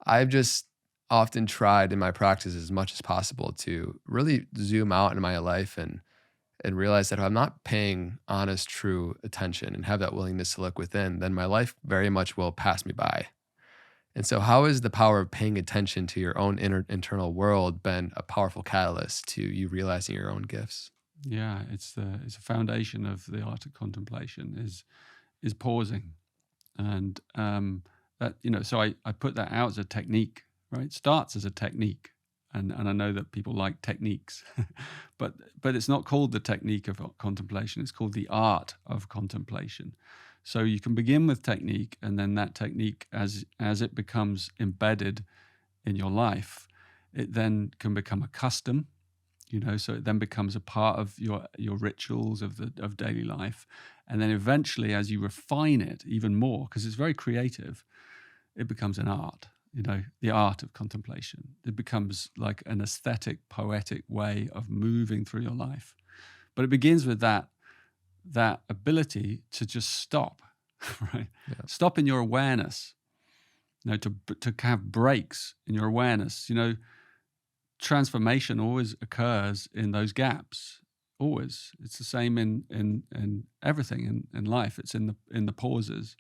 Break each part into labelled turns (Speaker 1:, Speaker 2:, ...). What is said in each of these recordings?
Speaker 1: I've just often tried in my practice as much as possible to really zoom out in my life and realize that if I'm not paying honest, true attention and have that willingness to look within, then my life very much will pass me by. And so, how has the power of paying attention to your own internal world been a powerful catalyst to you realizing your own gifts?
Speaker 2: Yeah, it's a foundation of the art of contemplation is pausing, and that So I put that out as a technique, right? It starts as a technique, and I know that people like techniques, but it's not called the technique of contemplation. It's called the art of contemplation. So you can begin with technique, and then that technique, as it becomes embedded in your life, it then can become a custom. So it then becomes a part of your rituals of daily life, and then eventually, as you refine it even more, because it's very creative, it becomes an art. The art of contemplation. It becomes like an aesthetic, poetic way of moving through your life. But it begins with that ability to just stop, right?
Speaker 1: Yeah.
Speaker 2: Stop in your awareness. To have breaks in your awareness. Transformation always occurs in those gaps. Always. It's the same in everything in life. It's in the pauses.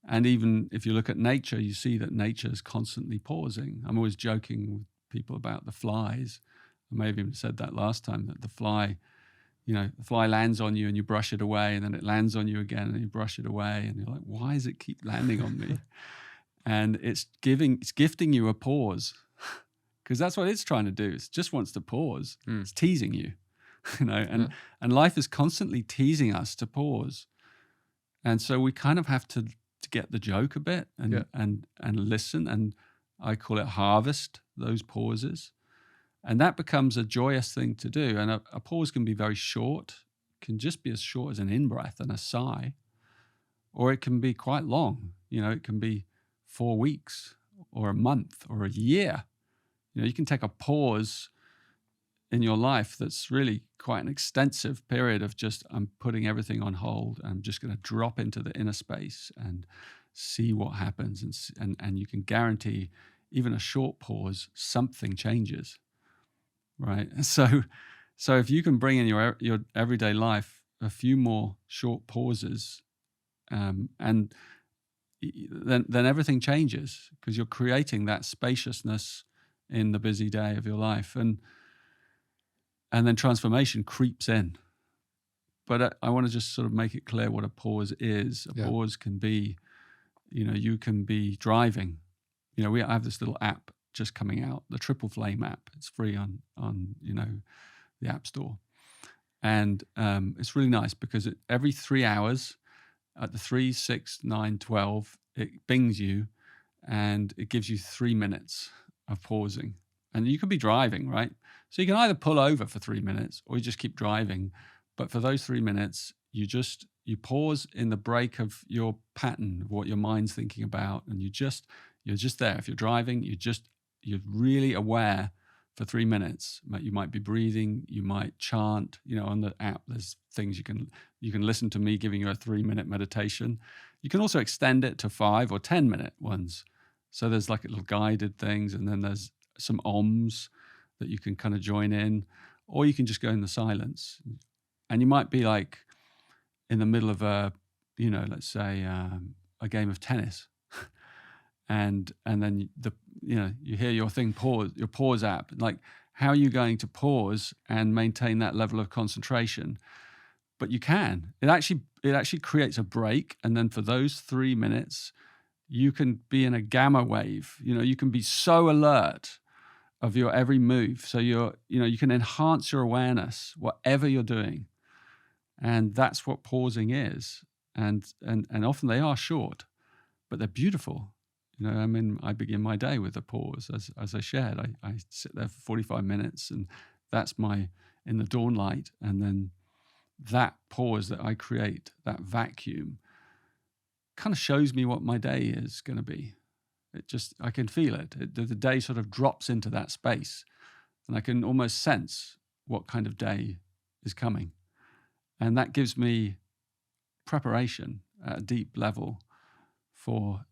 Speaker 2: And even if you look at nature, you see that nature is constantly pausing. I'm always joking with people about the flies. I may have even said that last time, that the fly lands on you and you brush it away, and then it lands on you again and you brush it away, and you're like, why does it keep landing on me? And it's gifting you a pause, because that's what it's trying to do. It just wants to pause.
Speaker 1: Mm.
Speaker 2: It's teasing you,
Speaker 1: Yeah.
Speaker 2: and life is constantly teasing us to pause. And so we kind of have to get the joke a bit
Speaker 1: Yeah.
Speaker 2: and listen, and I call it harvest those pauses. And that becomes a joyous thing to do. And a pause can be very short, can just be as short as an in-breath and a sigh, or it can be quite long. It can be 4 weeks or a month or a year. You can take a pause in your life that's really quite an extensive period of just, I'm putting everything on hold. I'm just going to drop into the inner space and see what happens. And you can guarantee, even a short pause, something changes, right? So if you can bring in your everyday life a few more short pauses, and then everything changes, because you're creating that spaciousness in the busy day of your life, and then transformation creeps in. But I want to just sort of make it clear what a pause is. A
Speaker 1: Yeah.
Speaker 2: pause can be, you can be driving. I have this little app just coming out, the Triple Flame app. It's free on the App Store, and it's really nice because every 3 hours, at the 3, 6, 9, 12, it bings you, and it gives you 3 minutes of pausing. And you could be driving, right? So you can either pull over for 3 minutes or you just keep driving. But for those 3 minutes, you pause in the break of your pattern of what your mind's thinking about, and you're just there. If you're driving, you're really aware for 3 minutes. You might be breathing, you might chant. On the app, there's things you can listen to me giving you a 3-minute meditation. You can also extend it to 5 or 10-minute ones. So there's like little guided things, and then there's some ohms that you can kind of join in, or you can just go in the silence. And you might be like in the middle of let's say a game of tennis, and then you hear your pause app. Like, how are you going to pause and maintain that level of concentration? But you can. It actually creates a break, and then for those 3 minutes, you can be in a gamma wave. You can be so alert of your every move. So you can enhance your awareness, whatever you're doing. And that's what pausing is. And often they are short, but they're beautiful. I begin my day with a pause, as I shared. I sit there for 45 minutes, and that's in the dawn light. And then that pause that I create, that vacuum, kind of shows me what my day is going to be. I can feel it. The day sort of drops into that space, and I can almost sense what kind of day is coming. And that gives me preparation at a deep level for,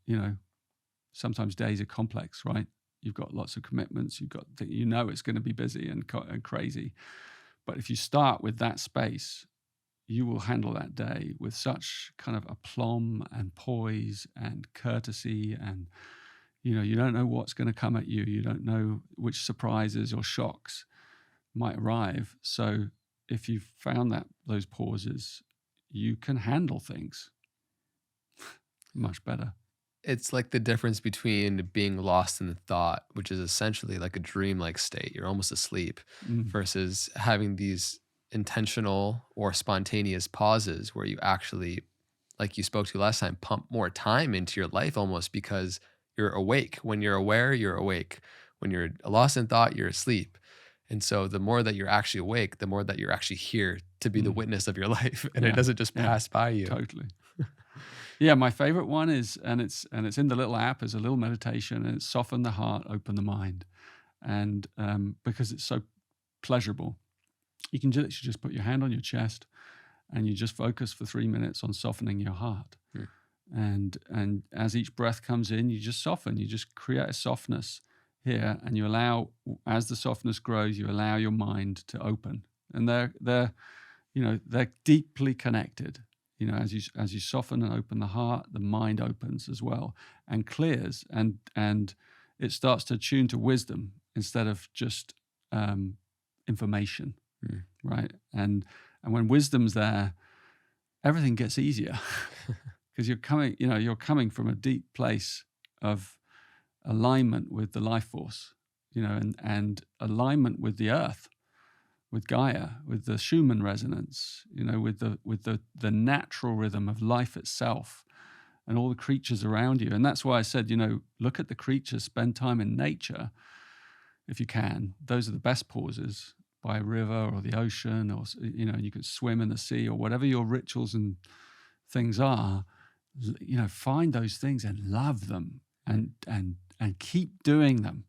Speaker 2: sometimes days are complex, right? You've got lots of commitments. You've got, it's going to be busy and crazy. But if you start with that space, you will handle that day with such kind of aplomb and poise and courtesy, and you don't know what's going to come at you. You don't know which surprises or shocks might arrive. So if you've found those pauses, you can handle things much better.
Speaker 1: It's like the difference between being lost in the thought, which is essentially like a dreamlike state. You're almost asleep, versus having these intentional or spontaneous pauses where you actually, like you spoke to last time, pump more time into your life almost because you're awake. When you're aware, you're awake. When you're lost in thought, you're asleep. And so the more that you're actually awake, the more that you're actually here to be the witness of your life, and it doesn't just pass by you.
Speaker 2: Totally. Yeah, my favorite one is, and it's in the little app, is a little meditation, and it's soften the heart, open the mind. And because it's so pleasurable, you can just put your hand on your chest and you just focus for 3 minutes on softening your heart. And as each breath comes in, you just soften, you just create a softness here, and you allow, as the softness grows, you allow your mind to open. And they're deeply connected. As you soften and open the heart, the mind opens as well and clears, and it starts to tune to wisdom instead of just information, right? And when wisdom's there, everything gets easier because you're coming from a deep place of alignment with the life force, and alignment with the earth, with Gaia, with the Schumann resonance, with the natural rhythm of life itself and all the creatures around you. And that's why I said, look at the creatures, spend time in nature if you can. Those are the best pauses, by a river or the ocean, or you can swim in the sea, or whatever your rituals and things are. Find those things and love them, and keep doing them.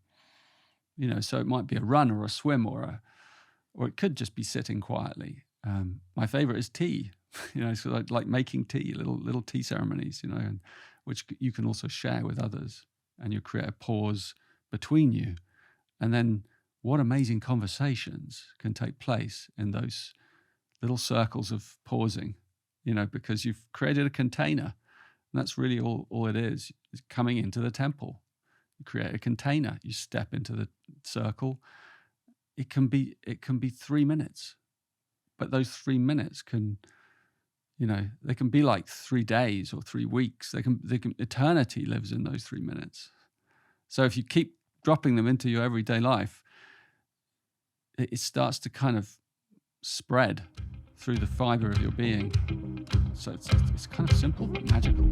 Speaker 2: So it might be a run or a swim or it could just be sitting quietly. My favorite is tea, so like making tea, little tea ceremonies, and which you can also share with others, and you create a pause between you. And then what amazing conversations can take place in those little circles of pausing, because you've created a container. And that's really all it is coming into the temple. You create a container, you step into the circle. It can be 3 minutes, but those 3 minutes can, they can be like 3 days or 3 weeks. They can eternity lives in those 3 minutes. So if you keep dropping them into your everyday life, it starts to kind of spread through the fiber of your being. So it's kind of simple but magical.